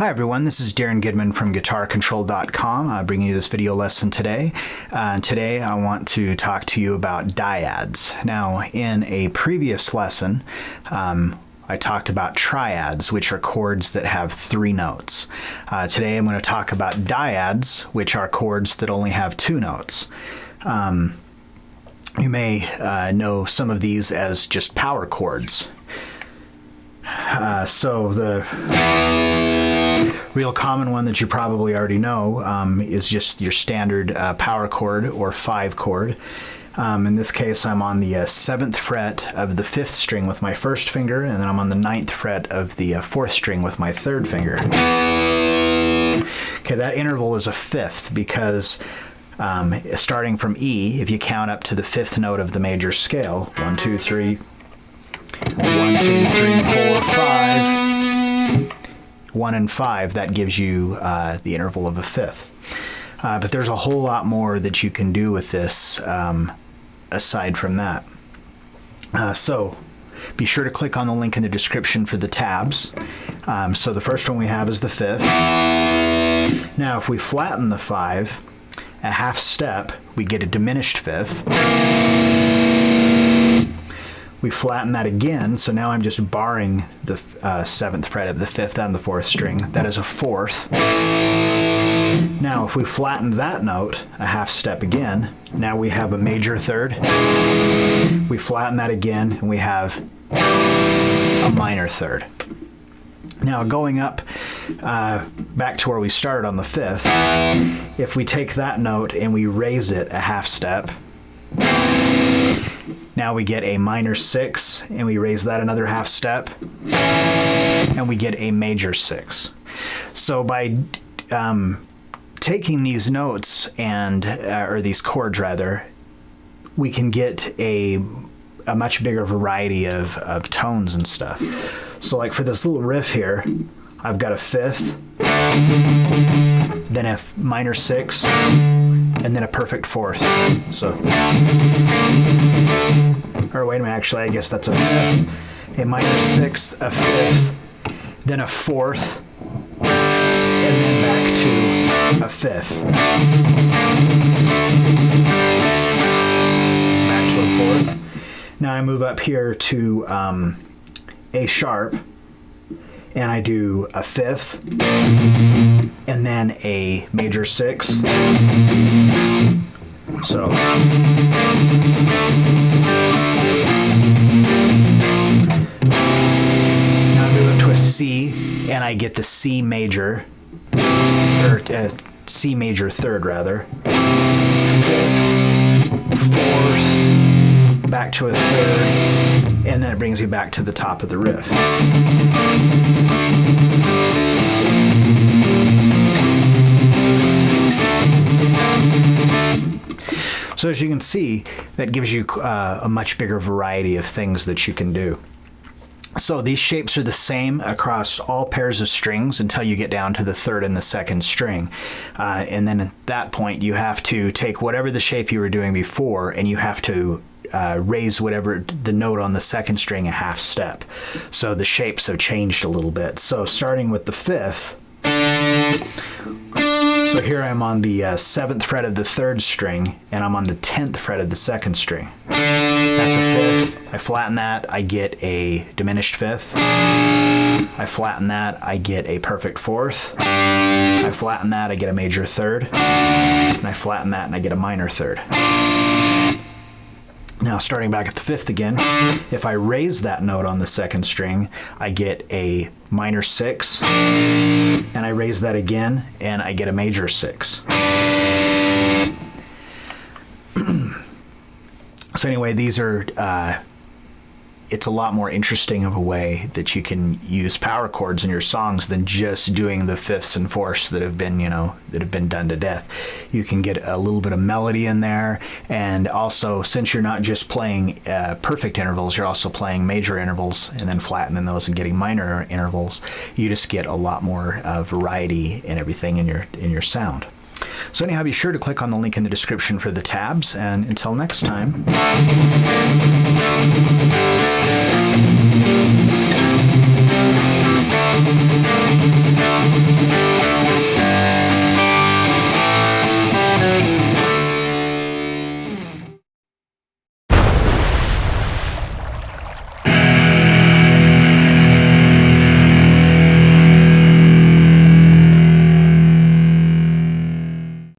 Hi everyone, this is Darrin Goodman from GuitarControl.com bringing you this video lesson today. Today I want to talk to you about dyads. Now, in a previous lesson, I talked about triads, which are chords that have 3 notes. Today I'm going to talk about dyads, which are chords that only have 2 notes. You may know some of these as just power chords. So the real common one that you probably already know is just your standard power chord or 5 chord. In this case, I'm on the 7th fret of the 5th string with my 1st finger, and then I'm on the 9th fret of the 4th string with my 3rd finger. Okay, that interval is a 5th because starting from E, if you count up to the 5th note of the major scale, 1, 2, 3, 1, 2, 3, 4, 5, 1 and 5, that gives you the interval of a 5th. But there's a whole lot more that you can do with this aside from that. So be sure to click on the link in the description for the tabs. So the first one we have is the 5th. Now if we flatten the 5 a half step, we get a diminished 5th. We flatten that again, so now I'm just barring the 7th fret of the 5th and the 4th string. That is a 4th. Now, if we flatten that note a half step again, now we have a major 3rd. We flatten that again, and we have a minor 3rd. Now, going up back to where we started on the 5th, if we take that note and we raise it a half step, now we get a minor 6, and we raise that another half step, and we get a major 6. So by taking these notes or these chords rather, we can get a much bigger variety of tones and stuff. So like for this little riff here, I've got a 5th, then a minor 6, and then a perfect 4th. So, or wait a minute, actually, I guess that's a 5th, a minor 6th, a 5th, then a 4th, and then back to a 5th. Back to a 4th. Now I move up here to A sharp, and I do a 5th, and then a major 6th. So now I move up to a C, and I get the C major, or C major 3rd rather, 5th, 4th, back to a 3rd, and then it brings me back to the top of the riff. So as you can see, that gives you a much bigger variety of things that you can do. So these shapes are the same across all pairs of strings until you get down to the 3rd and the 2nd string. And then at that point, you have to take whatever the shape you were doing before, and you have to raise whatever the note on the 2nd string a half step. So the shapes have changed a little bit. So starting with the 5th, so here I'm on the 7th fret of the 3rd string, and I'm on the 10th fret of the 2nd string. That's a 5th. I flatten that, I get a diminished 5th. I flatten that, I get a perfect 4th. I flatten that, I get a major 3rd. And I flatten that, and I get a minor 3rd. Now, starting back at the 5th again, if I raise that note on the 2nd string, I get a minor 6, and I raise that again, and I get a major 6. So anyway, these are, it's a lot more interesting of a way that you can use power chords in your songs than just doing the 5ths and 4ths that have been, that have been done to death. You can get a little bit of melody in there, and also, since you're not just playing perfect intervals, you're also playing major intervals and then flattening those and getting minor intervals. You just get a lot more variety in everything in your sound. So anyhow, be sure to click on the link in the description for the tabs, and until next time.